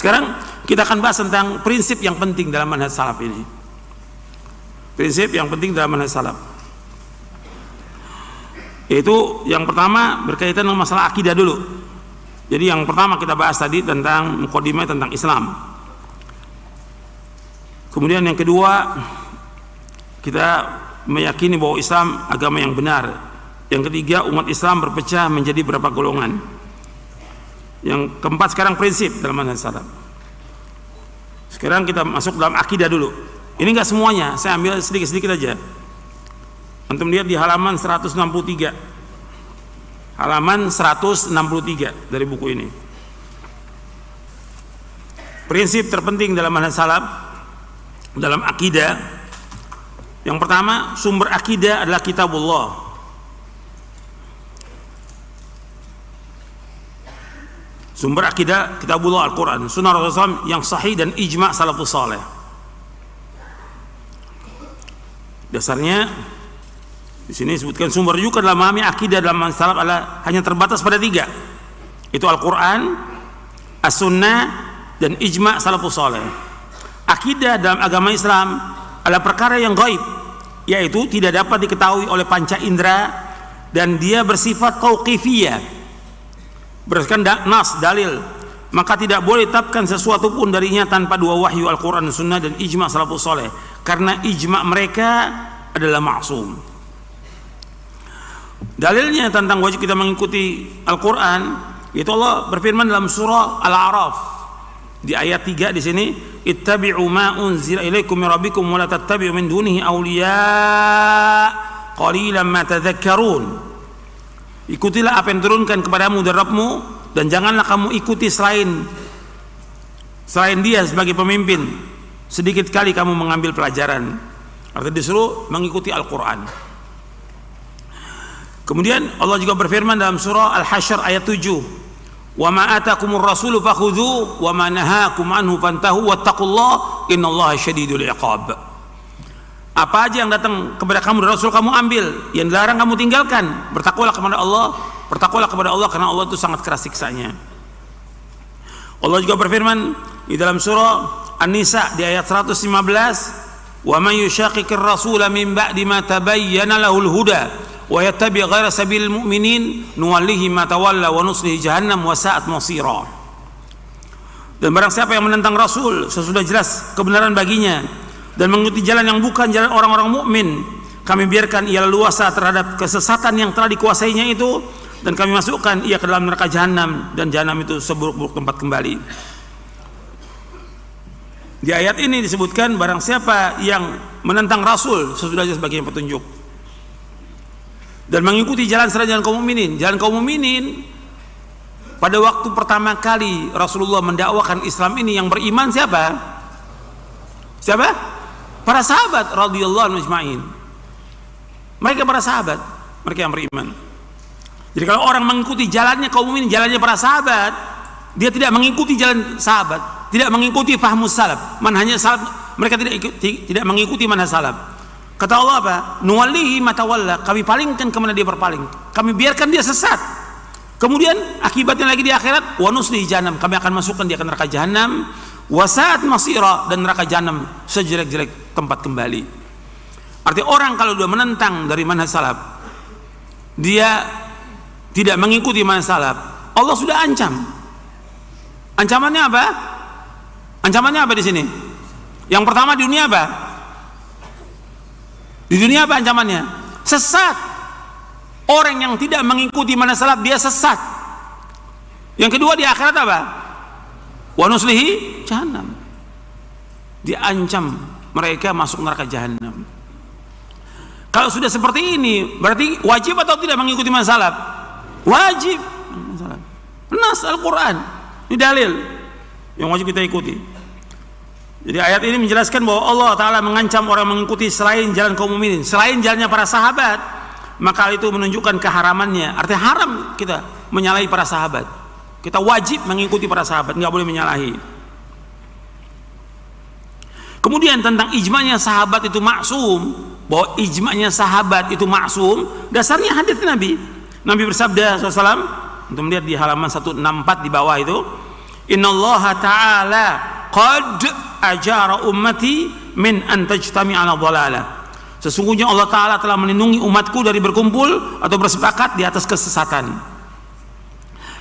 Sekarang kita akan bahas tentang prinsip yang penting dalam manhaj salaf ini. Prinsip yang penting dalam manhaj salaf, yaitu yang pertama berkaitan dengan masalah akidah dulu. Jadi yang pertama kita bahas tadi tentang mukadimah tentang Islam. Kemudian yang kedua, kita meyakini bahwa Islam agama yang benar. Yang ketiga, umat Islam berpecah menjadi berapa golongan. Yang keempat sekarang prinsip dalam manhaj salaf. Sekarang kita masuk dalam akidah dulu. Ini enggak semuanya, saya ambil sedikit-sedikit aja. Antum lihat di halaman 163. Halaman 163 dari buku ini. Prinsip terpenting dalam manhaj salaf dalam akidah, yang pertama, sumber akidah adalah kitabullah. Sumber akidah kitabullah, Al-Quran, sunnah Rasulullah yang sahih dan ijma' salafus saleh. Dasarnya di sini disebutkan sumber juga dalam memahami akidah dalam manhaj salaf adalah hanya terbatas pada 3. Itu Al-Quran, As-Sunnah, dan ijma' salafus saleh. Akidah dalam agama Islam adalah perkara yang gaib, yaitu tidak dapat diketahui oleh panca indera, dan dia bersifat tauqifiyah, berdasarkan nas, dalil. Maka tidak boleh tetapkan sesuatu pun darinya tanpa 2 wahyu, Al-Quran, Sunnah, dan ijma' salafus saleh, karena ijma' mereka adalah maksum. Dalilnya tentang wajib kita mengikuti Al-Quran, yaitu Allah berfirman dalam surah Al-A'raf di ayat 3 di sini, ittabi'u ma unzila ilaikum min rabbikum wa la tattabi'u min dunihi awliya qalilan ma tadhakkarun. Ikutilah apa yang turunkan kepadamu dari Rabbmu, dan janganlah kamu ikuti selain dia sebagai pemimpin, sedikit kali kamu mengambil pelajaran. Artinya disuruh mengikuti Al-Quran. Kemudian Allah juga berfirman dalam surah Al-Hasyr ayat 7, wa ma atakumur rasulu fakhudhu wa ma nahakum anhu fantahu wattaqullaha innallaha syadidul iqab. Apa aja yang datang kepada kamu dari Rasul kamu ambil, yang dilarang kamu tinggalkan. Bertakwalah kepada Allah karena Allah itu sangat keras siksanya. Allah juga berfirman di dalam surah An-Nisa di ayat 115, wa man yushaqiqir rasula min ba'di ma tabayyana lahul huda wa yattabi' ghaira sabilil mu'minin nuwallihi ma tawalla wa nuslihi jahannam wa sa'at masira. Dan barang siapa yang menentang Rasul sesudah jelas kebenaran baginya dan mengikuti jalan yang bukan jalan orang-orang mukmin, kami biarkan ia leluasa terhadap kesesatan yang telah dikuasainya itu, dan kami masukkan ia ke dalam neraka jahanam, dan jahanam itu seburuk-buruk tempat kembali. Di ayat ini disebutkan barang siapa yang menentang Rasul sesudah jelas baginya petunjuk dan mengikuti jalan selain jalan kaum mukminin. Jalan kaum mukminin pada waktu pertama kali Rasulullah mendakwakan Islam ini, yang beriman siapa? Siapa? Para sahabat radhiyallahu anhum ajma'in. Mereka para sahabat, mereka yang beriman. Jadi kalau orang mengikuti jalannya kaum mukminin, jalannya para sahabat, dia tidak mengikuti jalan sahabat, tidak mengikuti fahmus salaf, manhajnya salaf. Mereka tidak mengikuti manhaj salaf. Kata Allah apa? Nuwallihi ma tawalla, kami palingkan kemana dia berpaling, kami biarkan dia sesat. Kemudian akibatnya lagi di akhirat, wa nuslihi jahannam, kami akan masukkan dia ke neraka jahanam, wa sa'at masira, dan neraka jahanam sejelek-jelek tempat kembali. Artinya orang kalau sudah menentang dari manhaj salaf, dia tidak mengikuti manhaj salaf, Allah sudah ancam. Ancamannya apa? Ancamannya apa di sini? Yang pertama di dunia apa? Di dunia apa ancamannya? Sesat. Orang yang tidak mengikuti manhaj salaf dia sesat. Yang kedua di akhirat apa? Wa nuslihi jahannam. Diancam mereka masuk neraka jahanam. Kalau sudah seperti ini, berarti wajib atau tidak mengikuti manhaj salaf? Wajib. Nas Al-Quran, ini dalil yang wajib kita ikuti. Jadi ayat ini menjelaskan bahwa Allah Ta'ala mengancam orang mengikuti selain jalan kaum mukminin, selain jalannya para sahabat, maka itu menunjukkan keharamannya. Artinya haram kita menyalahi para sahabat. Kita wajib mengikuti para sahabat, nggak boleh menyalahi. Kemudian tentang ijma'nya sahabat itu maksum, bahwa ijma'nya sahabat itu maksum, dasarnya hadits Nabi. Nabi bersabda SAW, untuk melihat di halaman 164 di bawah itu, Innallaha ta'ala qad ajara ummati min an tajtami' ala dhalalah. Sesungguhnya Allah Ta'ala telah melindungi umatku dari berkumpul atau bersepakat di atas kesesatan.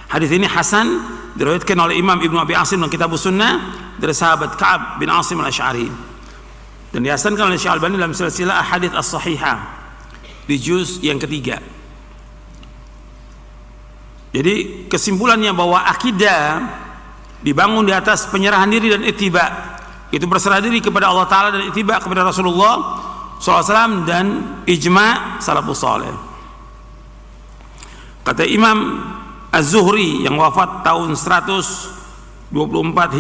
Hadis ini hasan, diriwayatkan oleh Imam Ibnu Abi Asim dalam Kitabus Sunnah dari sahabat Ka'ab bin Asim al-Asy'ari, dan dihasankan oleh Syekh Albani dalam silsilah Ahadits as-Shahihah di juz yang ketiga. Jadi kesimpulannya bahwa akidah dibangun di atas penyerahan diri dan ittiba, itu berserah diri kepada Allah Ta'ala dan ittiba kepada Rasulullah SAW dan ijma' salafus saleh. Kata Imam Az-Zuhri yang wafat tahun 124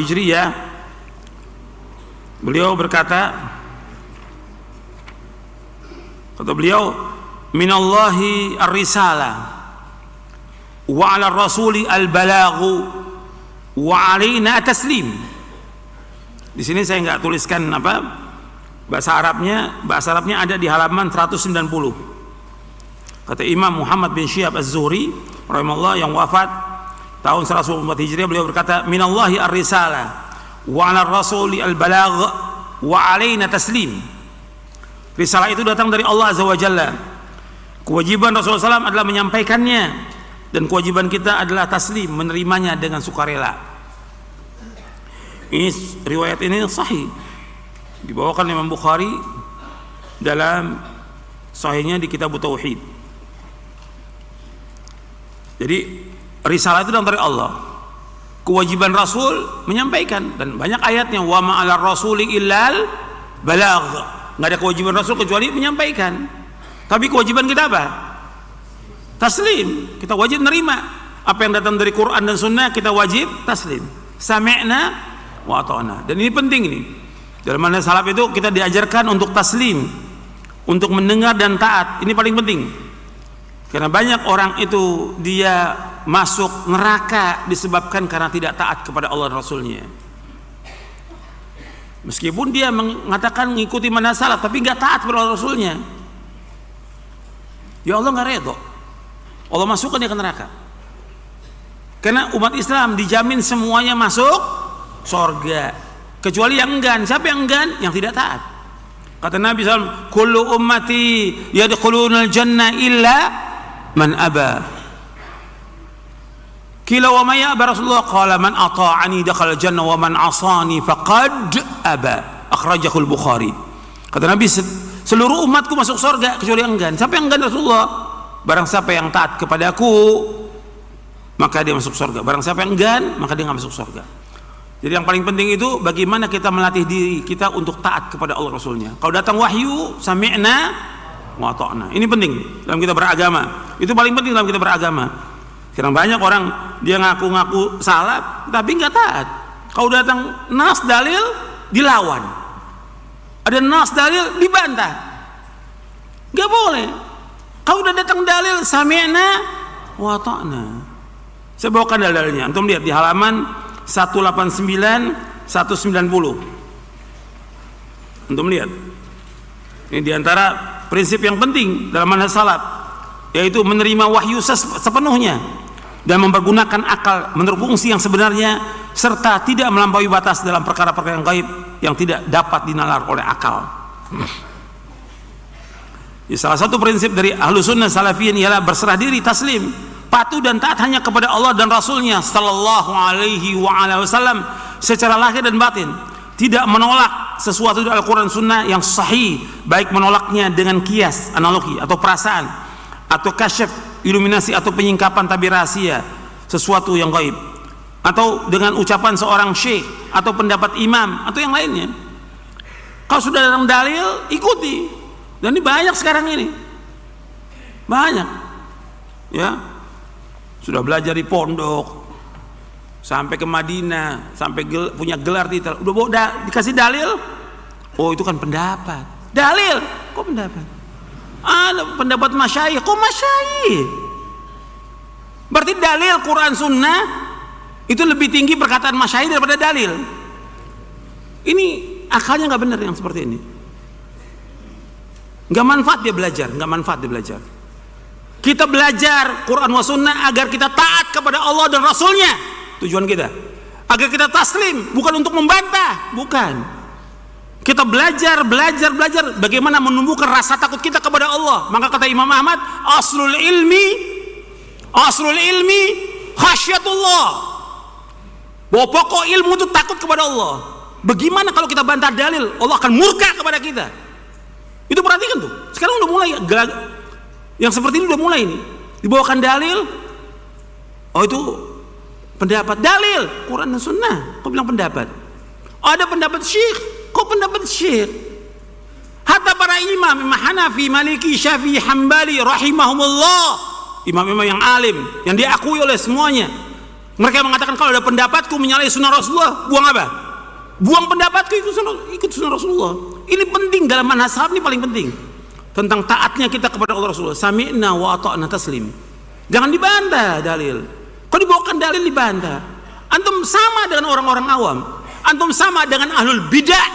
Hijriyah, beliau berkata, kata beliau, minallahi ar-risalah wa 'ala rasuli al-balaghu wa 'alaina at-taslim. Di sini saya nggak tuliskan apa bahasa Arabnya ada di halaman 190. Kata Imam Muhammad bin Syihab Az-Zuhri rahimahullah yang wafat tahun 124 Hijriah, beliau berkata, minallahi ar-risalah wa 'ala rasuli al-balagh wa 'alaina taslim. Risalah itu datang dari Allah Azza wa Jalla. Kewajiban Rasulullah SAW adalah menyampaikannya, dan kewajiban kita adalah taslim, menerimanya dengan sukarela. Ini riwayat ini sahih, dibawakan Imam Bukhari dalam sahihnya di Kitab Tauhid. Jadi risalah itu datang dari Allah. Kewajiban Rasul menyampaikan, dan banyak ayatnya, wa ma 'alar rasuli illal balagh. Nggak ada kewajiban Rasul kecuali menyampaikan. Tapi kewajiban kita apa? Taslim. Kita wajib menerima apa yang datang dari Quran dan Sunnah, kita wajib taslim. Sami'na wa ata'na. Dan ini penting ini. Dalam manhaj salaf itu kita diajarkan untuk taslim, untuk mendengar dan taat. Ini paling penting. Karena banyak orang itu dia masuk neraka disebabkan karena tidak taat kepada Allah dan Rasulnya. Meskipun dia mengatakan mengikuti manhaj salaf, tapi nggak taat kepada Allah Rasulnya, ya Allah nggak redho, Allah masukkan dia ke neraka. Karena umat Islam dijamin semuanya masuk surga, kecuali yang enggan. Siapa yang enggan? Yang tidak taat. Kata Nabi SAW, kullu ummati yadkhulunal jannah illa man aba. Qila wa man ya'ba Rasulullah? Qala man ata'ani dakhala jannah wa man asani faqad aba. Akhrajahul Bukhari. Kata Nabi, seluruh umatku masuk surga kecuali yang enggan. Siapa yang enggan? Rasulullah. Barang siapa yang taat kepadaku maka dia masuk surga. Barang siapa yang enggan maka dia nggak masuk surga. Jadi yang paling penting itu bagaimana kita melatih diri kita untuk taat kepada Allah Rasulnya. Kalau datang wahyu, sami'na wa ata'na. Ini penting dalam kita beragama. Itu paling penting dalam kita beragama. Karena banyak orang dia ngaku-ngaku salaf tapi nggak taat. Kalau datang nas dalil dilawan, ada nas dalil dibantah. Nggak boleh. Kalau udah datang dalil sami'na wa ata'na. Saya bawakan dalilnya. Antum lihat di halaman 189 190. Untuk melihat ini diantara prinsip yang penting dalam manhaj salaf, yaitu menerima wahyu sepenuhnya dan mempergunakan akal menurut fungsi yang sebenarnya, serta tidak melampaui batas dalam perkara-perkara yang gaib yang tidak dapat dinalar oleh akal. Ya, salah satu prinsip dari Ahlus Sunnah Salafiyin ialah berserah diri, taslim, patuh dan taat hanya kepada Allah dan Rasulnya Sallallahu Alaihi Wasallam secara lahir dan batin. Tidak menolak sesuatu dari Al-Quran Sunnah yang sahih, baik menolaknya dengan kias, analogi atau perasaan, atau kasyaf, iluminasi atau penyingkapan tabir rahasia sesuatu yang gaib, atau dengan ucapan seorang syekh atau pendapat imam atau yang lainnya. Kalau sudah dalam dalil, ikuti. Dan ini banyak sekarang ini, banyak ya, sudah belajar di pondok sampai ke Madinah, sampai punya gelar titel, udah bawa dikasih dalil, oh itu kan pendapat. Dalil, kok pendapat? Ada pendapat masyayikh, kok masyayikh? Berarti dalil Quran Sunnah itu lebih tinggi perkataan masyayikh daripada dalil. Ini akalnya nggak benar yang seperti ini. Nggak manfaat dia belajar, nggak manfaat dia belajar. Kita belajar Quran wa Sunnah agar kita taat kepada Allah dan Rasulnya. Tujuan kita agar kita taslim, bukan untuk membantah, bukan. Kita belajar bagaimana menumbuhkan rasa takut kita kepada Allah. Maka kata Imam Ahmad, aslul ilmi khasyatullah. Bahwa pokok ilmu itu takut kepada Allah. Bagaimana kalau kita bantah dalil, Allah akan murka kepada kita. Itu perhatikan tuh. Sekarang udah mulai yang seperti ini udah mulai nih. Dibawakan dalil, oh itu pendapat, dalil Quran dan Sunnah. Kok bilang pendapat? Ada pendapat syekh, kok pendapat syekh? Hatta para imam Hanafi, Maliki, Syafi'i, Hambali rahimahumullah, imam-imam yang alim, yang diakui oleh semuanya, mereka mengatakan kalau ada pendapatku menyalahi sunnah Rasulullah, buang apa? Buang pendapatku, ikut sunnah Rasulullah. Ini penting dalam manhaj salaf, ini paling penting. Tentang taatnya kita kepada Allah Rasulullah. Sami'na wa ata'na taslim. Jangan dibantah dalil. Kok dibawakan dalil dibantah? Antum sama dengan orang-orang awam. Antum sama dengan ahlul bidah.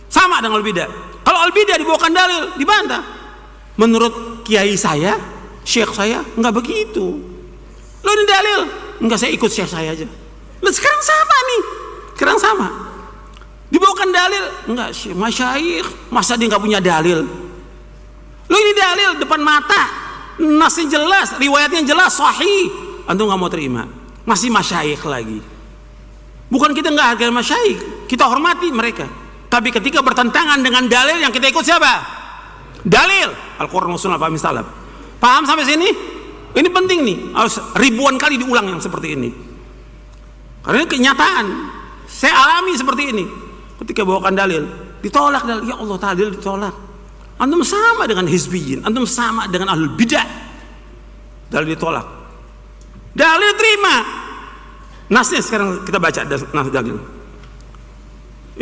Sama dengan ahlul bidah. Kalau ahlul bidah dibawakan dalil dibantah. Menurut kiai saya, syekh saya, enggak begitu. Lo ini dalil, enggak, saya ikut syekh saya aja. Lo sekarang sama nih. Sekarang sama. Dibawakan dalil, enggak, syekh masyayikh, masa dia enggak punya dalil? Lo ini dalil depan mata, nasnya jelas, riwayatnya jelas, sahih. Antum enggak mau terima. Masih masyayikh lagi. Bukan kita enggak hargai masyayikh, kita hormati mereka. Tapi ketika bertentangan dengan dalil, yang kita ikut siapa? Dalil Al-Quran wa Sunnah, paham salaf. Paham sampai sini? Ini penting nih, harus ribuan kali diulang yang seperti ini. Karena ini kenyataan. Saya alami seperti ini. Ketika bawakan dalil, ditolak dalil. Ya Allah, dalil ditolak. Antum sama dengan hizbiyin, antum sama dengan ahlul bidah. Dalil ditolak. Dalil terima. Nasnya sekarang kita baca nas dalil.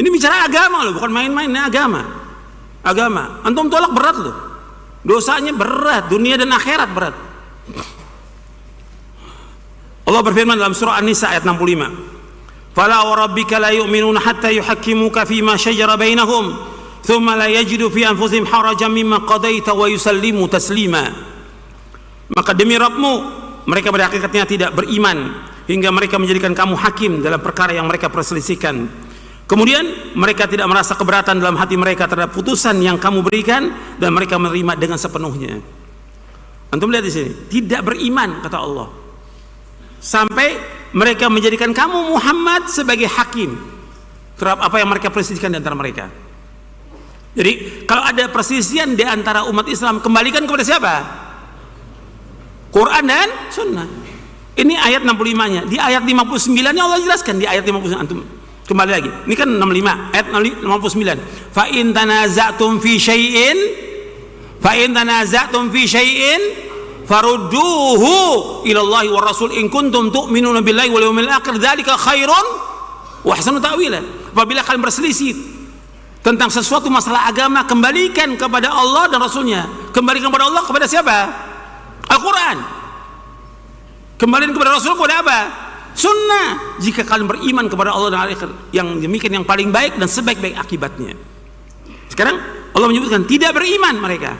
Ini bicara agama loh, bukan main-main, ini agama. Agama. Antum tolak berat loh. Dosanya berat, dunia dan akhirat berat. Allah berfirman dalam surah An-Nisa ayat 65. Fala wa rabbika la yu'minuna hatta yuhakkimuka fima shajara bainahum thumma la yajidu fi anfusihim harajan mimma qadaita wa yusallimu taslima. Maka demi Rabbmu, mereka pada hakikatnya tidak beriman hingga mereka menjadikan kamu hakim dalam perkara yang mereka perselisihkan. Kemudian mereka tidak merasa keberatan dalam hati mereka terhadap putusan yang kamu berikan dan mereka menerima dengan sepenuhnya. Antum lihat di sini, tidak beriman kata Allah. Sampai mereka menjadikan kamu Muhammad sebagai hakim terhadap apa yang mereka perselisihkan di antara mereka. Jadi kalau ada perselisihan di antara umat Islam, kembalikan kepada siapa? Quran dan Sunnah. Ini ayat 65-nya. Di ayat 59-nya Allah jelaskan. Di ayat 59 antum kembali lagi. Ini kan 65, ayat 59. Fa in tanaza'tum fi syai'in farudduhu ilallahi wa rasul in kuntum tu'minuna billahi wal yawmil akhir dzalika khairun wa ahsanu ta'wila. Apabila kalian berselisih tentang sesuatu masalah agama, kembalikan kepada Allah dan Rasulnya. Kembalikan kepada Allah, kepada siapa? Al-Quran. Kembalikan kepada Rasul, kepada apa? Sunnah. Jika kalian beriman kepada Allah dan akhir, yang demikian yang paling baik dan sebaik-baik akibatnya. Sekarang Allah menyebutkan tidak beriman mereka,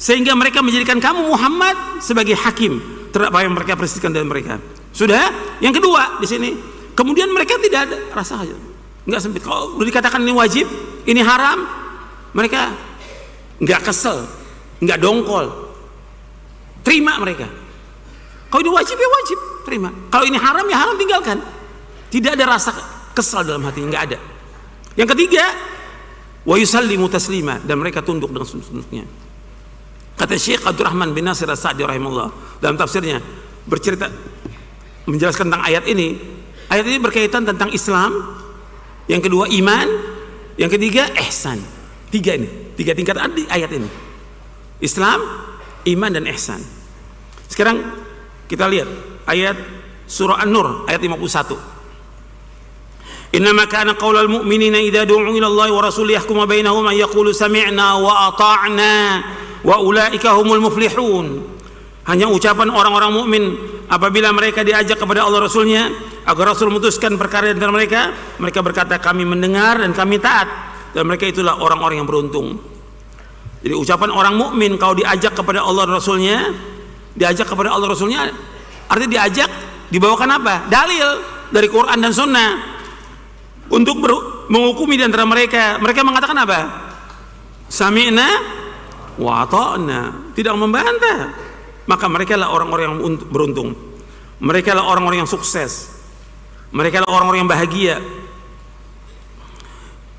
sehingga mereka menjadikan kamu Muhammad sebagai hakim terhadap apa yang mereka perselisihkan dari mereka. Sudah. Yang kedua di sini, kemudian mereka tidak ada rasa nggak sempit. Kalau dikatakan ini wajib, ini haram, mereka nggak kesel, nggak dongkol, terima mereka. Kalau ini wajib ya wajib, terima. Kalau ini haram ya haram, tinggalkan. Tidak ada rasa kesal dalam hati, nggak ada. Yang ketiga, wa yusallimu taslima, dan mereka tunduk dengan sunduknya. Kata Syekh Abdurrahman bin Nasir As-Sa'di rahimahullah dalam tafsirnya, bercerita menjelaskan tentang ayat ini. Ayat ini berkaitan tentang Islam, yang kedua iman, yang ketiga ihsan. Tiga ini, tiga tingkatan di ayat ini. Islam, iman dan ihsan. Sekarang kita lihat ayat surah An-Nur ayat 51. Innama kana qaulal mu'minina idza du'u ila Allah wa rasulih yahkuma bainahum an yaqulu sami'na wa ata'na wa ulaika humul muflihun. Hanya ucapan orang-orang mukmin apabila mereka diajak kepada Allah Rasulnya agar Rasul memutuskan perkara di antara mereka, mereka berkata kami mendengar dan kami taat, dan mereka itulah orang-orang yang beruntung. Jadi ucapan orang mukmin kalau diajak kepada Allah Rasulnya, diajak kepada Allah Rasulnya, artinya diajak, dibawakan apa? Dalil. dari Quran dan Sunnah untuk menghukumi di antara mereka. Mereka mengatakan apa? Sami'na wa ata'na, tidak membantah. Maka mereka lah orang-orang yang beruntung, mereka lah orang-orang yang sukses, mereka lah orang-orang yang bahagia.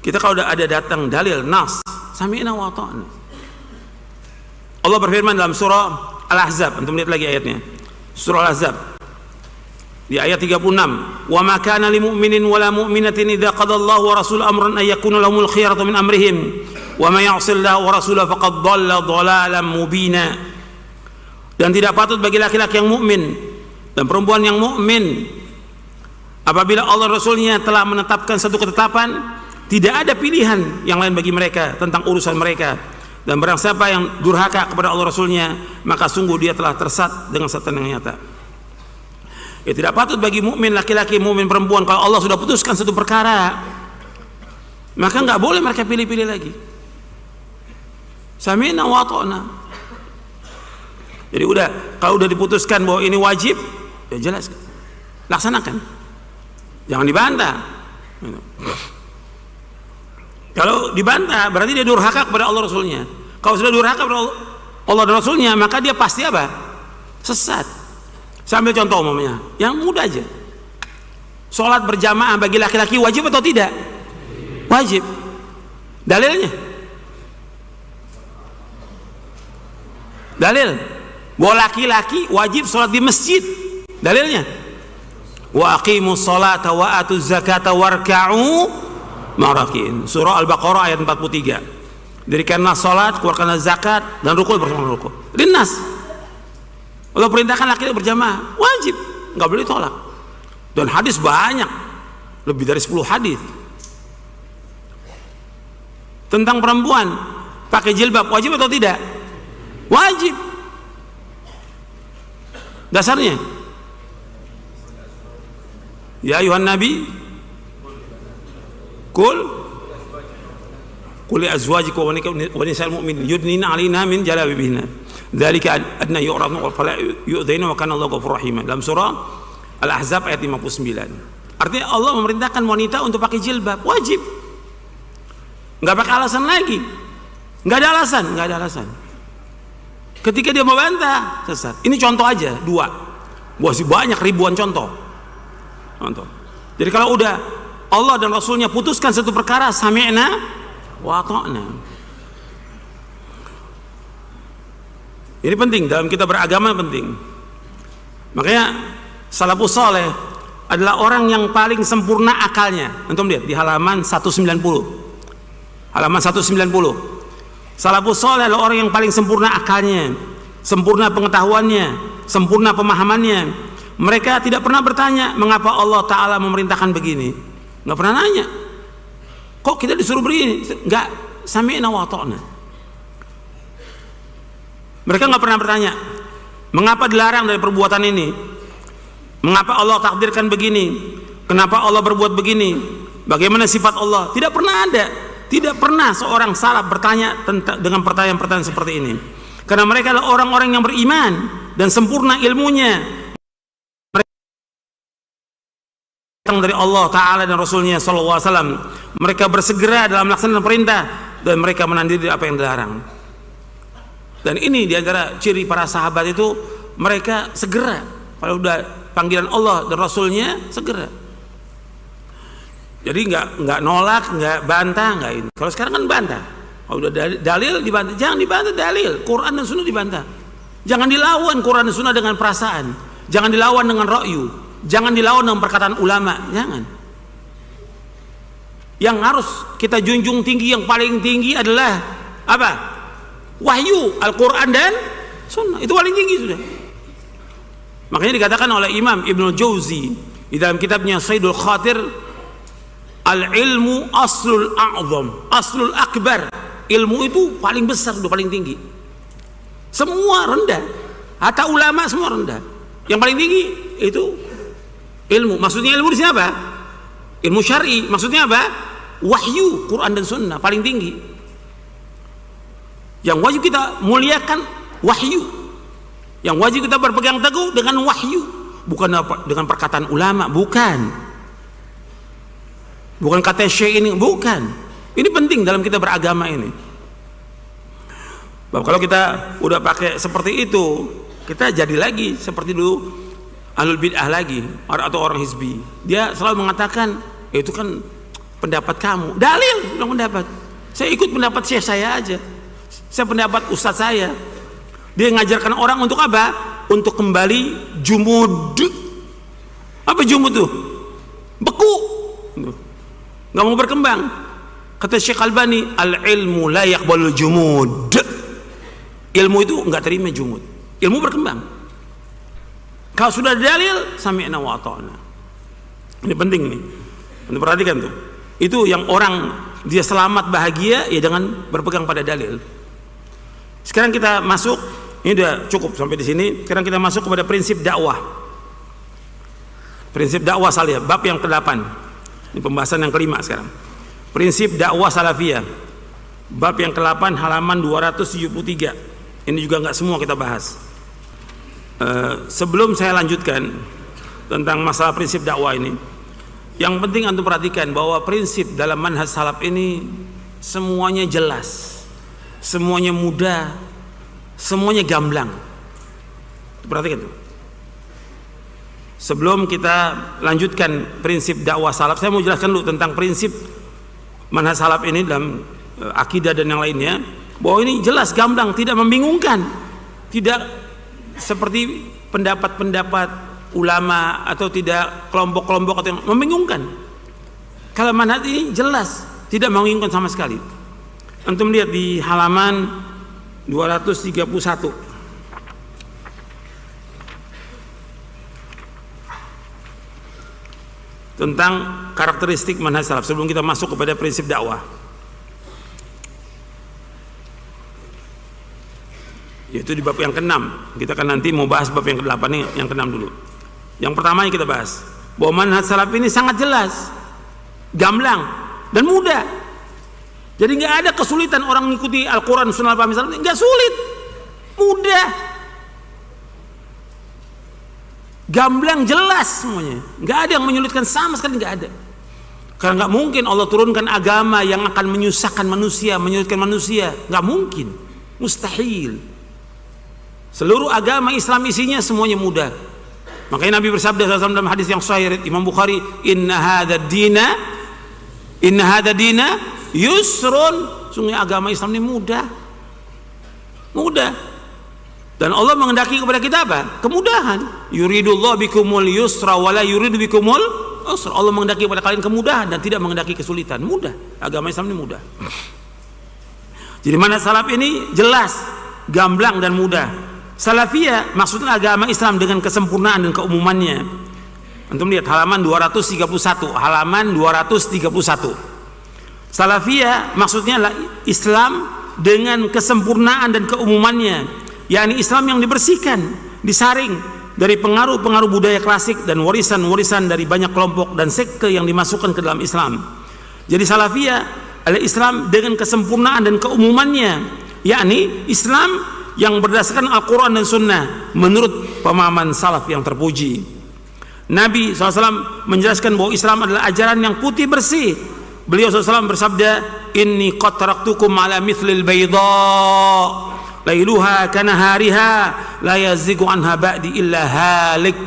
Kita kalau ada datang dalil nas sami'na wa ata'na. Allah berfirman dalam surah Al-Ahzab, antum lihat lagi ayatnya, surah Al-Ahzab di ayat 36, wa ma kana lil mu'minin wala mu'minatin idza qada Allahu wa rasuluhu amran ay yakuna lahumul khiyaratu min amrihim wa may ya'sillahu wa rasulahu faqad dhalla dhalalan mubina. Dan tidak patut bagi laki-laki yang mukmin dan perempuan yang mukmin apabila Allah Rasulnya telah menetapkan satu ketetapan, tidak ada pilihan yang lain bagi mereka tentang urusan mereka. Dan barang siapa yang durhaka kepada Allah Rasulnya, maka sungguh dia telah tersesat dengan sesatan yang nyata. Ya, tidak patut bagi mukmin laki-laki, mukmin perempuan, kalau Allah sudah putuskan satu perkara, maka nggak boleh mereka pilih-pilih lagi. Sami'na wa ata'na. Jadi udah, kalau udah diputuskan bahwa ini wajib, ya jelas, laksanakan, jangan dibantah. Kalau dibantah berarti dia durhaka kepada Allah Rasulnya. Kalau sudah durhaka kepada Allah dan Rasulnya, maka dia pasti apa? Sesat. Saya ambil contoh umumnya, yang mudah aja. Sholat berjamaah bagi laki-laki wajib atau tidak? Wajib. Dalilnya? Dalil bahwa laki-laki wajib sholat di masjid. Dalilnya? Wa aqimus sholata wa atuz zakata warka'u ma'rakin. Surah Al-Baqarah ayat 43. Dirikanlah sholat, keluarkanlah zakat, dan rukuk bersama rukuk. Dinas. Allah perintahkan laki-laki berjamaah, wajib, nggak boleh tolak. Dan hadis banyak, lebih dari 10 hadis tentang perempuan pakai jilbab, wajib atau tidak? Wajib. Dasarnya, ya ayuhan nabi, qul azwajika wa nisa'il mu'minin yudnina 'alaina min jalabibihinna dzalika adna yu'rafna fala yu'dzaina wa kana Allahu ghafurur rahim. Dalam surah Al-Ahzab ayat 59. Artinya Allah memerintahkan wanita untuk pakai jilbab, wajib. Enggak pakai alasan lagi. Enggak ada alasan, enggak ada alasan. Ketika dia membantah, sesat. Ini contoh aja, 2. Masih banyak ribuan contoh. Jadi kalau udah Allah dan Rasulnya putuskan satu perkara, sami'na wa ata'na. Ini penting dalam kita beragama, penting. Makanya salafus saleh adalah orang yang paling sempurna akalnya. Antum lihat di halaman 190. Halaman 190. Salafus saleh adalah orang yang paling sempurna akalnya, sempurna pengetahuannya, sempurna pemahamannya. Mereka tidak pernah bertanya mengapa Allah Ta'ala memerintahkan begini. Nggak pernah nanya, kok kita disuruh begini? Nggak, sami'na wa ata'na. Mereka nggak pernah bertanya mengapa dilarang dari perbuatan ini, mengapa Allah takdirkan begini, kenapa Allah berbuat begini, bagaimana sifat Allah. Tidak pernah ada, tidak pernah seorang salaf bertanya dengan pertanyaan-pertanyaan seperti ini, karena mereka adalah orang-orang yang beriman dan sempurna ilmunya. Mereka datang dari Allah Ta'ala dan Rasulnya SAW. Mereka bersegera dalam melaksanakan perintah dan mereka menandiri apa yang dilarang. Dan ini diantara ciri para sahabat itu, mereka segera kalau udah panggilan Allah dan Rasulnya segera. Jadi nggak nolak, nggak bantah, nggak ini. Kalau sekarang kan bantah. Kalau udah dalil dibantah, jangan dibantah dalil. Quran dan Sunnah dibantah. Jangan dilawan Quran dan Sunnah dengan perasaan. Jangan dilawan dengan ra'yu. Jangan dilawan dengan perkataan ulama. Jangan. Yang harus kita junjung tinggi, yang paling tinggi adalah apa? Wahyu, Al-Quran dan Sunnah. Itu paling tinggi sudah. Makanya dikatakan oleh Imam Ibnu Jauzi di dalam kitabnya Saidul Khatir, al-ilmu aslul a'zam, aslul akbar. Ilmu itu paling besar, sudah paling tinggi. Semua rendah, hatta ulama semua rendah. Yang paling tinggi itu ilmu. Maksudnya ilmu di sini apa? Ilmu syar'i. Maksudnya apa? Wahyu, Quran dan Sunnah paling tinggi. Yang wajib kita muliakan wahyu. Yang wajib kita berpegang teguh dengan wahyu, bukan dengan perkataan ulama, bukan. bukan kata syekh ini, bukan. Ini penting dalam kita beragama ini. Bahwa kalau kita udah pakai seperti itu, kita jadi lagi seperti dulu ahlul bid'ah lagi, atau orang hizbi. Dia selalu mengatakan, itu kan pendapat kamu. Dalil dong pendapat. Saya ikut pendapat syekh saya aja. Saya pendapat ustadz saya. Dia ngajarkan orang untuk apa? Untuk kembali jumud. Apa jumud tuh? Beku. Nggak mau berkembang. Kata Syekh Albani, al-ilmu la yaqbalul jumud. Ilmu itu nggak terima jumud. Ilmu berkembang. Kalau sudah dalil, sami'na wa ata'na. Ini penting nih. Anda perhatikan tuh. Itu yang orang dia selamat bahagia ya dengan berpegang pada dalil. Sekarang kita masuk, ini udah cukup sampai di sini. Sekarang kita masuk kepada prinsip dakwah. Prinsip dakwah salafiyah, bab yang ke-8. Ini pembahasan yang kelima sekarang. Prinsip dakwah salafiyah. Bab yang ke-8 halaman 273. Ini juga nggak semua kita bahas. Sebelum saya lanjutkan tentang masalah prinsip dakwah ini, yang penting antum perhatikan bahwa prinsip dalam manhaj salaf ini semuanya jelas, semuanya mudah, semuanya gamblang. Perhatikan tuh. Sebelum kita lanjutkan prinsip dakwah salaf, saya mau jelaskan dulu tentang prinsip manhaj salaf ini dalam akidah dan yang lainnya. Bahwa ini jelas gamblang, tidak membingungkan, tidak seperti pendapat-pendapat ulama atau tidak kelompok-kelompok atau yang membingungkan. Kalau manhaj ini jelas, tidak membingungkan sama sekali. Antum lihat di halaman 231. Tentang karakteristik manhaj salaf sebelum kita masuk kepada prinsip dakwah. Yaitu di bab yang ke-6. Kita kan nanti mau bahas bab yang ke-8 nih, yang ke-6 dulu. Yang pertama yang kita bahas, bahwa manhaj salaf ini sangat jelas, gamblang dan mudah. Jadi nggak ada kesulitan orang mengikuti Al-Quran, Sunnah, Al-Fahmi salaf, nggak sulit, mudah, gamblang, jelas semuanya. Nggak ada yang menyulitkan sama sekali, nggak ada. Karena nggak mungkin Allah turunkan agama yang akan menyusahkan manusia, menyulitkan manusia, nggak mungkin, mustahil. Seluruh agama Islam isinya semuanya mudah. Makanya Nabi bersabda dalam hadis yang sahih Imam Bukhari, inna hadza dina yusrun. Sungguh agama Islam ini mudah. Mudah. Dan Allah menghendaki kepada kita apa? Kemudahan. Yuridullahu bikumul yusra wa la yuridu bikumul usra. Allah menghendaki kepada kalian kemudahan dan tidak menghendaki kesulitan. Mudah. Agama Islam ini mudah. Jadi manhaj salaf ini jelas, gamblang dan mudah. Salafiyah maksudnya agama Islam dengan kesempurnaan dan keumumannya. Antum lihat halaman 231, halaman 231. Salafiyah maksudnya Islam dengan kesempurnaan dan keumumannya, yakni Islam yang dibersihkan, disaring dari pengaruh-pengaruh budaya klasik dan warisan-warisan dari banyak kelompok dan sekte yang dimasukkan ke dalam Islam. Jadi salafiyah adalah Islam dengan kesempurnaan dan keumumannya, yakni Islam yang berdasarkan Al-Quran dan Sunnah menurut pemahaman salaf yang terpuji. Nabi SAW menjelaskan bahwa Islam adalah ajaran yang putih bersih. Beliau SAW bersabda, inni qad taraktukum ala mithlil bayda lailuha kanahariha la yazigu anha ba'di illa halik.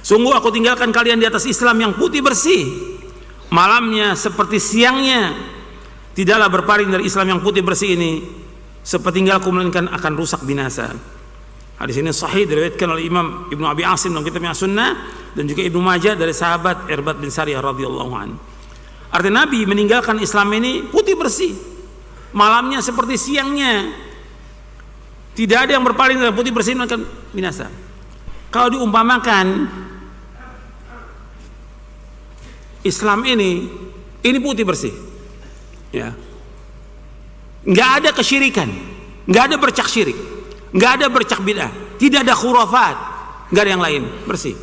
Sungguh aku tinggalkan kalian di atas Islam yang putih bersih, malamnya seperti siangnya. Tidaklah berpaling dari Islam yang putih bersih ini sepertinggalku melainkan akan rusak binasa. Hadis ini sahih diriwayatkan oleh Imam Ibnu Abi Asim dalam kitabnya Sunnah dan juga Ibnu Majah dari sahabat Irbad bin Sariyah radhiyallahu an. Artinya Nabi meninggalkan Islam ini putih bersih, malamnya seperti siangnya. Tidak ada yang berpaling dari putih bersih melainkan binasa. Kalau diumpamakan Islam ini putih bersih, ya. Nggak ada kesyirikan, nggak ada bercak syirik, nggak ada bercak bid'ah, tidak ada khurafat, nggak ada yang lain, bersih.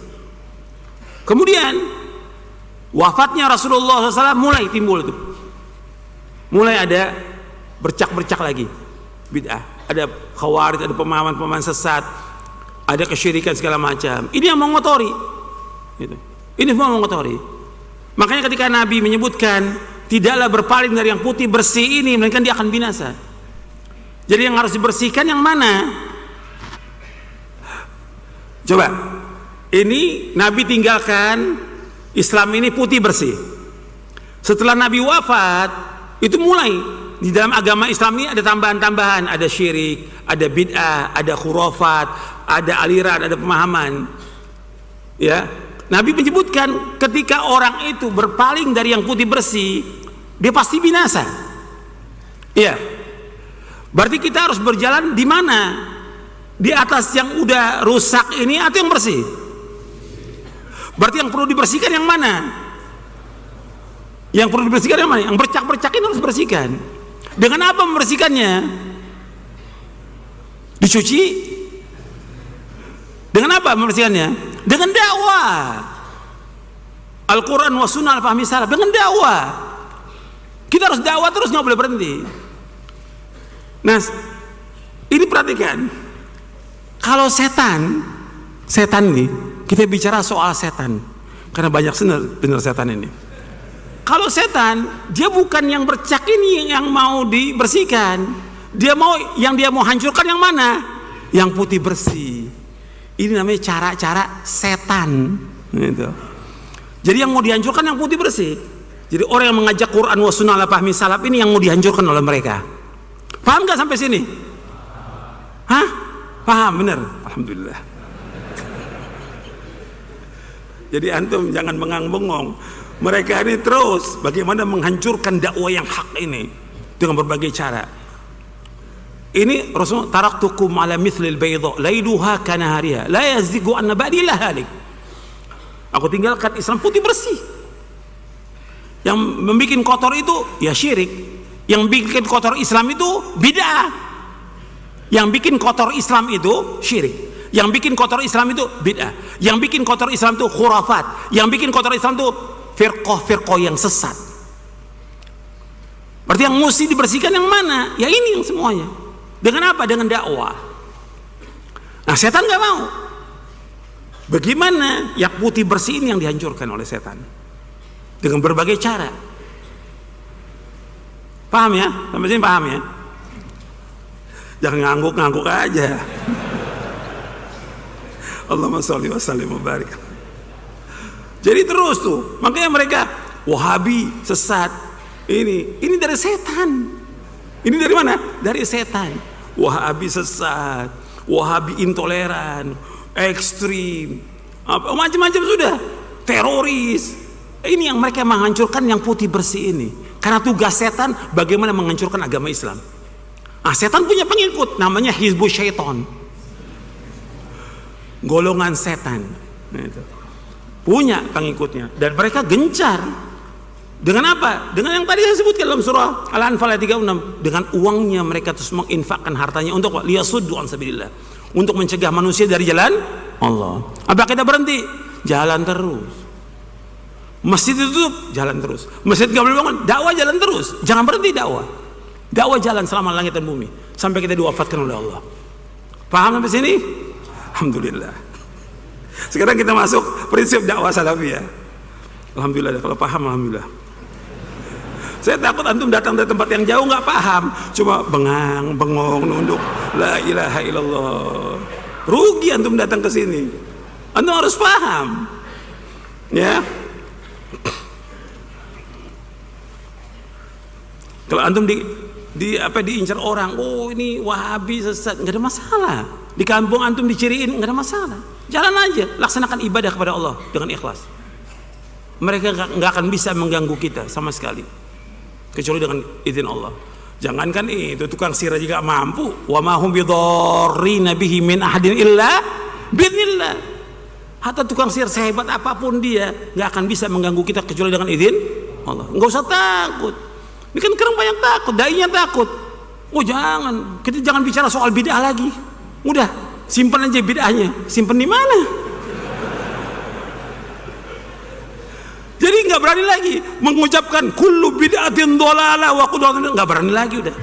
Kemudian wafatnya Rasulullah SAW mulai timbul itu, mulai ada bercak-bercak lagi bid'ah, ada khawarij, ada pemahaman-pemahaman sesat, ada kesyirikan segala macam. Ini yang mengotori, gitu. Ini semua mengotori. Makanya ketika Nabi menyebutkan tidaklah berpaling dari yang putih bersih ini, melainkan dia akan binasa. Jadi yang harus dibersihkan yang mana? Coba, ini Nabi tinggalkan Islam ini putih bersih. Setelah Nabi wafat, itu mulai di dalam agama Islam ini ada tambahan-tambahan, ada syirik, ada bid'ah, ada khurafat, ada aliran, ada pemahaman. Ya, Nabi menyebutkan ketika orang itu berpaling dari yang putih bersih, dia pasti binasa. Iya. Berarti kita harus berjalan di mana? Di atas yang udah rusak ini atau yang bersih? Berarti yang perlu dibersihkan yang mana? Yang perlu dibersihkan yang mana? Yang bercak-bercak ini harus bersihkan. Dengan apa membersihkannya? Dicuci? Dengan apa membersihkannya? Dengan dakwah. Al-Quran wa sunnah al-fahmi salaf. Dengan dakwah. Kita harus dakwah terus, nggak boleh berhenti. Nah, ini perhatikan. Kalau setan nih, kita bicara soal setan, karena banyak benar setan ini. Kalau setan, dia bukan yang bercak ini yang mau dibersihkan. Dia mau hancurkan yang mana? Yang putih bersih. Ini namanya cara-cara setan. Gitu. Jadi yang mau dihancurkan yang putih bersih. Jadi orang yang mengajak Quran wa sunnah ala fahmi salaf ini yang mau dihancurkan oleh mereka. Paham gak sampai sini? Hah? Paham, bener? Alhamdulillah. Jadi antum jangan mengang-bengong. Mereka ini terus bagaimana menghancurkan dakwah yang hak ini dengan berbagai cara. Ini Rasulullah, taraktukum ala mithlil bayda lailuha kanahariha la yazigu anna ba'di la halik. Aku tinggalkan Islam putih bersih. Yang membuat kotor itu ya syirik. Yang bikin kotor Islam itu bid'ah. Yang bikin kotor Islam itu syirik. Yang bikin kotor Islam itu bid'ah. Yang bikin kotor Islam itu khurafat. Yang bikin kotor Islam itu firqah-firqah yang sesat. Berarti yang mesti dibersihkan yang mana? Ya ini yang semuanya. Dengan apa? Dengan dakwah. Nah, setan nggak mau. Bagaimana yang putih bersih ini yang dihancurkan oleh setan? Dengan berbagai cara. Paham ya? Sampai sini paham ya? Jangan ngangguk-ngangguk aja. Allahumma sholli wa sallim wa barik. Jadi terus tuh, makanya mereka Wahabi sesat. Ini dari setan. Ini dari mana? Dari setan. Wahabi sesat, Wahabi intoleran, ekstrim, apa macam-macam sudah, teroris. Ini yang mereka menghancurkan yang putih bersih ini. Karena tugas setan bagaimana menghancurkan agama Islam. Ah, setan punya pengikut namanya Hizbus Syaiton. Golongan setan. Nah, itu. Punya pengikutnya dan mereka gencar. Dengan apa? Dengan yang tadi saya sebutkan dalam surah Al-Anfal ayat 36. Dengan uangnya mereka terus menginfakkan hartanya untuk liyasuddu an sabilillah. Untuk mencegah manusia dari jalan Allah. Apa kita berhenti? Jalan terus. Masjid ditutup, jalan terus. Masjid nggak boleh bangun, dakwah jalan terus. Jangan berhenti dakwah. Dakwah jalan selama langit dan bumi sampai kita diwafatkan oleh Allah. Paham sampai sini? Alhamdulillah. Sekarang kita masuk prinsip dakwah salafiyah. Alhamdulillah, kalau paham alhamdulillah. Saya takut antum datang dari tempat yang jauh nggak paham, cuma bengang, bengong, nunduk. La ilaha illallah. Rugi antum datang ke sini. Antum harus paham. Ya. Kalau antum diincar orang, oh ini Wahabi sesat, nggak ada masalah. Di kampung antum diciriin, nggak ada masalah. Jalan aja, laksanakan ibadah kepada Allah dengan ikhlas. Mereka nggak akan bisa mengganggu kita sama sekali, kecuali dengan izin Allah. Jangankan itu tukang sihir aja nggak mampu. Wa ma hum bidarrina bihi min ahadin illa biidznillah. Hatta tukang sihir sehebat apapun dia nggak akan bisa mengganggu kita kecuali dengan izin Allah. Nggak usah takut. Ini kan sekarang banyak takut, dai-nya takut. Oh jangan, kita jangan bicara soal bid'ah lagi. Udah, simpan aja bid'ahnya. Simpan di mana? Jadi nggak berani lagi mengucapkan kullu bid'atin dhalalah wa kullu dhalalah, nggak berani lagi udah.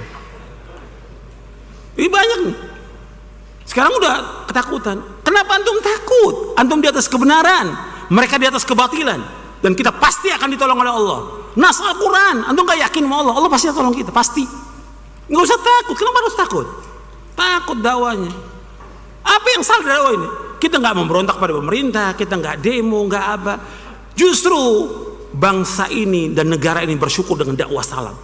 Ini banyak nih. Sekarang udah ketakutan. Kenapa antum takut? Antum di atas kebenaran, mereka di atas kebatilan. dan kita pasti akan ditolong oleh Allah. Nas Al-Quran, antum gak yakin sama Allah, Allah pasti tolong kita, pasti. Nggak usah takut. Kenapa harus takut? Takut dakwanya. Apa yang salah dari dakwah ini? Kita nggak memberontak pada pemerintah, kita nggak demo, nggak apa. Justru bangsa ini dan negara ini bersyukur dengan dakwah salaf.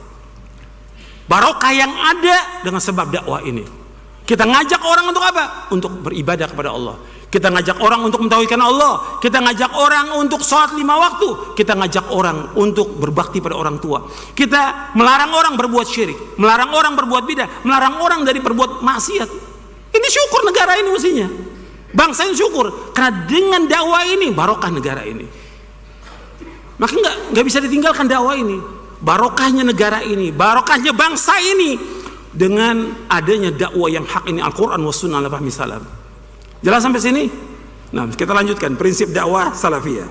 Barokah yang ada dengan sebab dakwah ini. Kita ngajak orang untuk apa? Untuk beribadah kepada Allah. Kita ngajak orang untuk mentauhidkan Allah. Kita ngajak orang untuk sholat 5 waktu. Kita ngajak orang untuk berbakti pada orang tua. Kita melarang orang berbuat syirik, melarang orang berbuat bidah, melarang orang dari berbuat maksiat. Ini syukur negara ini mestinya. Bangsa ini syukur karena dengan dakwah ini barokah negara ini. Maka nggak bisa ditinggalkan dakwah ini. Barokahnya negara ini, barokahnya bangsa ini dengan adanya dakwah yang hak ini, Al-Quran was sunnah ala fahmi salaf. Jelas sampai sini? Nah, kita lanjutkan prinsip dakwah salafiyah.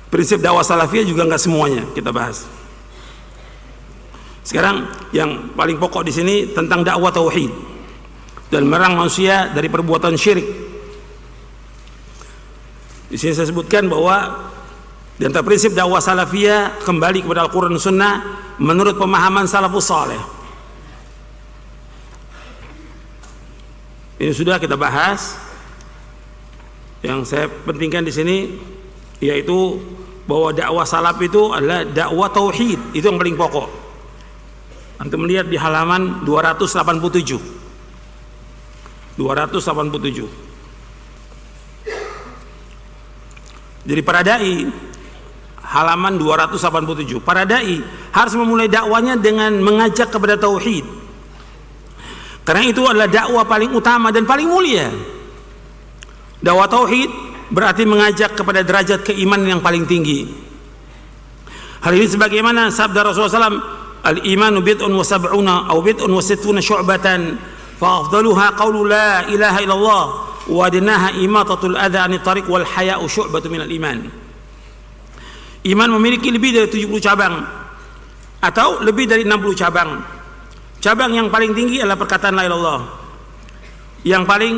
Prinsip dakwah salafiyah juga nggak semuanya kita bahas. Sekarang yang paling pokok di sini tentang dakwah tauhid dan melarang manusia dari perbuatan syirik. Di sini saya sebutkan bahwa di antara prinsip dakwah salafiyah kembali kepada Al-Quran dan Sunnah menurut pemahaman salafus saleh. Ini sudah kita bahas. Yang saya pentingkan di sini yaitu bahwa dakwah salaf itu adalah dakwah tauhid, itu yang paling pokok. Antum melihat di halaman 287. 287. Jadi para dai halaman 287. Para dai harus memulai dakwanya dengan mengajak kepada tauhid. Karena itu adalah dakwah paling utama dan paling mulia. Dakwah tauhid berarti mengajak kepada derajat keimanan yang paling tinggi. Hal ini sebagaimana sabda Rasulullah SAW, al-imanu bid'un wa sab'una aw bid'un wa sittuna syu'batan fa afdaluha qawlu la ilaha illallah wa adnaha imatatul adha 'anit tariq wal haya'u syu'batun minal iman. Iman memiliki lebih dari 70 cabang atau lebih dari 60 cabang. Cabang yang paling tinggi adalah perkataan la ilaha illallah. Yang paling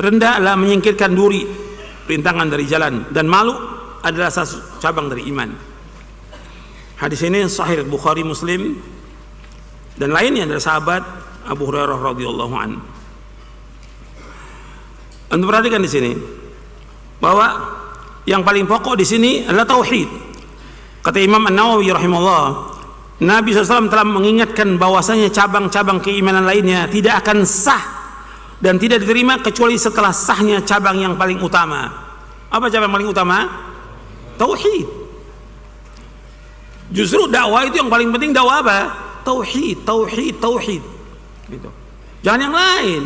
rendah adalah menyingkirkan duri, rintangan dari jalan, dan malu adalah satu cabang dari iman. Hadis ini sahih Bukhari, Muslim dan lainnya dari sahabat Abu Hurairah radhiyallahu anhu. Anda perhatikan di sini bahwa yang paling pokok di sini adalah tauhid. Kata Imam An-Nawawi rahimahullah, Nabi SAW telah mengingatkan bahwasanya cabang-cabang keimanan lainnya tidak akan sah dan tidak diterima kecuali setelah sahnya cabang yang paling utama. Apa cabang paling utama? Tauhid. Justru dakwah itu yang paling penting. Dakwah apa? Tauhid, tauhid, tauhid. Gitu. Jangan yang lain.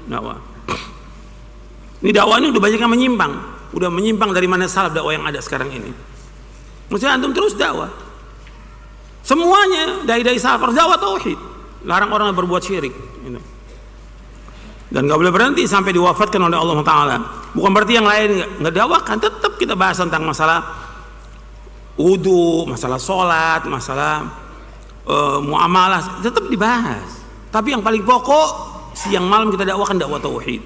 Dakwah. Ini dakwah ini udah banyak yang menyimpang. Udah menyimpang dari mana salaf dakwah yang ada sekarang ini. Maksudnya antum terus dakwah. Semuanya dai-dai salaf harus dakwah tauhid, larang orang berbuat syirik, dan nggak boleh berhenti sampai diwafatkan oleh Allah Taala. Bukan berarti yang lain nggak dakwakan, tetap kita bahas tentang masalah wudu, masalah sholat, masalah muamalah, tetap dibahas. Tapi yang paling pokok siang malam kita dakwakan dakwah tauhid.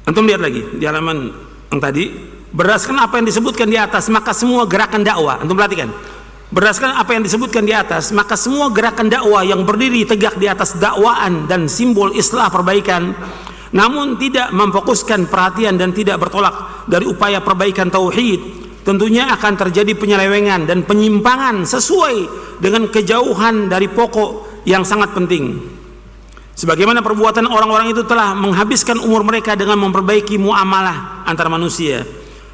Antum lihat lagi di halaman yang tadi. Berdasarkan apa yang disebutkan di atas, maka semua gerakan dakwah, antum perhatikan, berdasarkan apa yang disebutkan di atas, maka semua gerakan dakwah yang berdiri tegak di atas dakwaan dan simbol islah perbaikan, namun tidak memfokuskan perhatian dan tidak bertolak dari upaya perbaikan tauhid, tentunya akan terjadi penyelewengan dan penyimpangan sesuai dengan kejauhan dari pokok yang sangat penting. Sebagaimana perbuatan orang-orang itu telah menghabiskan umur mereka dengan memperbaiki muamalah antar manusia,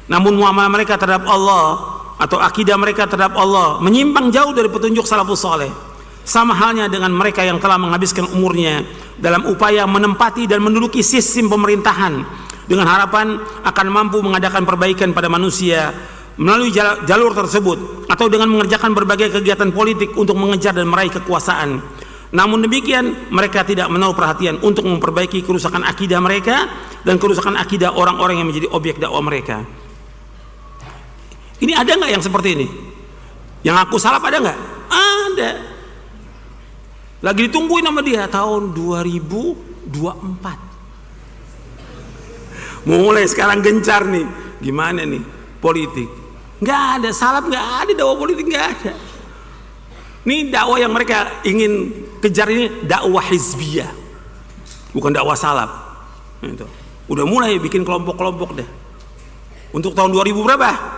namun muamalah mereka terhadap Allah atau akidah mereka terhadap Allah menyimpang jauh dari petunjuk salafus saleh. Sama halnya dengan mereka yang telah menghabiskan umurnya dalam upaya menempati dan menduduki sistem pemerintahan dengan harapan akan mampu mengadakan perbaikan pada manusia melalui jalur tersebut, atau dengan mengerjakan berbagai kegiatan politik untuk mengejar dan meraih kekuasaan. Namun demikian mereka tidak menaruh perhatian untuk memperbaiki kerusakan akidah mereka dan kerusakan akidah orang-orang yang menjadi objek dakwah mereka. Ini ada nggak yang seperti ini? Yang aku salaf ada nggak? Ada. Lagi ditungguin sama dia tahun 2024. mulai sekarang gencar nih, gimana nih politik? Nggak ada salaf, nggak ada dakwah politik, nggak ada. Ini dakwah yang mereka ingin kejar ini dakwah hizbiyah, bukan dakwah salaf. Itu udah mulai bikin kelompok-kelompok deh. Untuk tahun 2000 berapa?